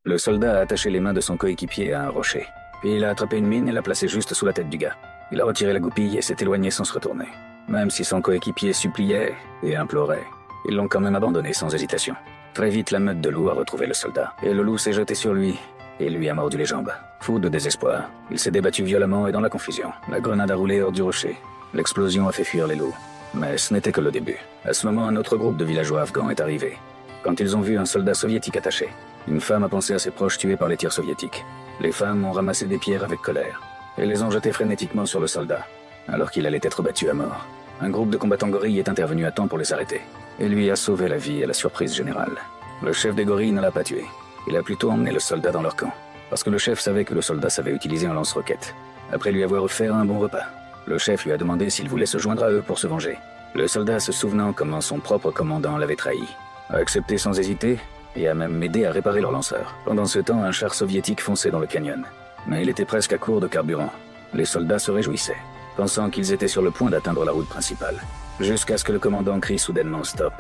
Le soldat a attaché les mains de son coéquipier à un rocher. Puis il a attrapé une mine et l'a placée juste sous la tête du gars. Il a retiré la goupille et s'est éloigné sans se retourner. Même si son coéquipier suppliait et implorait, ils l'ont quand même abandonné sans hésitation. Très vite, la meute de loups a retrouvé le soldat, et le loup s'est jeté sur lui et lui a mordu les jambes. Fou de désespoir, il s'est débattu violemment et dans la confusion. La grenade a roulé hors du rocher. L'explosion a fait fuir les loups. Mais ce n'était que le début. À ce moment, un autre groupe de villageois afghans est arrivé. Quand ils ont vu un soldat soviétique attaché, une femme a pensé à ses proches tués par les tirs soviétiques. Les femmes ont ramassé des pierres avec colère et les ont jetées frénétiquement sur le soldat, alors qu'il allait être battu à mort. Un groupe de combattants gorilles est intervenu à temps pour les arrêter et lui a sauvé la vie à la surprise générale. Le chef des gorilles ne l'a pas tué. Il a plutôt emmené le soldat dans leur camp, parce que le chef savait que le soldat savait utiliser un lance-roquette. Après lui avoir offert un bon repas, le chef lui a demandé s'il voulait se joindre à eux pour se venger. Le soldat, se souvenant comment son propre commandant l'avait trahi, a accepté sans hésiter et a même aidé à réparer leur lanceur. Pendant ce temps, un char soviétique fonçait dans le canyon, mais il était presque à court de carburant. Les soldats se réjouissaient, pensant qu'ils étaient sur le point d'atteindre la route principale, jusqu'à ce que le commandant crie soudainement « Stop ».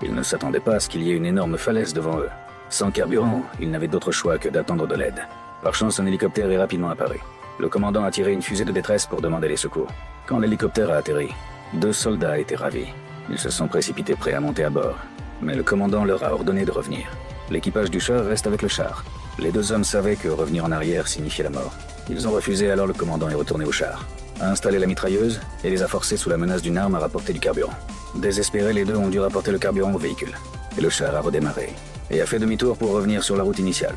Ils ne s'attendaient pas à ce qu'il y ait une énorme falaise devant eux. Sans carburant, ils n'avaient d'autre choix que d'attendre de l'aide. Par chance, un hélicoptère est rapidement apparu. Le commandant a tiré une fusée de détresse pour demander les secours. Quand l'hélicoptère a atterri, 2 soldats étaient ravis. Ils se sont précipités prêts à monter à bord. Mais le commandant leur a ordonné de revenir. L'équipage du char reste avec le char. Les 2 hommes savaient que revenir en arrière signifiait la mort. Ils ont refusé, alors le commandant est retourné au char, a installé la mitrailleuse et les a forcés sous la menace d'une arme à rapporter du carburant. Désespérés, les 2 ont dû rapporter le carburant au véhicule. Et le char a redémarré et a fait demi-tour pour revenir sur la route initiale.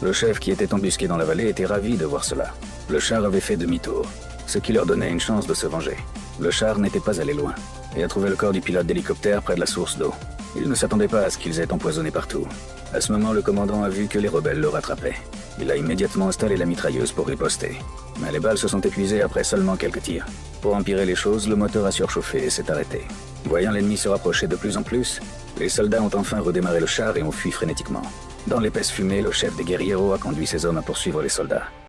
Le chef qui était embusqué dans la vallée était ravi de voir cela. Le char avait fait demi-tour, ce qui leur donnait une chance de se venger. Le char n'était pas allé loin et a trouvé le corps du pilote d'hélicoptère près de la source d'eau. Il ne s'attendait pas à ce qu'ils aient empoisonné partout. À ce moment, le commandant a vu que les rebelles le rattrapaient. Il a immédiatement installé la mitrailleuse pour riposter. Mais les balles se sont épuisées après seulement quelques tirs. Pour empirer les choses, le moteur a surchauffé et s'est arrêté. Voyant l'ennemi se rapprocher de plus en plus, les soldats ont enfin redémarré le char et ont fui frénétiquement. Dans l'épaisse fumée, le chef des guérilleros a conduit ses hommes à poursuivre les soldats.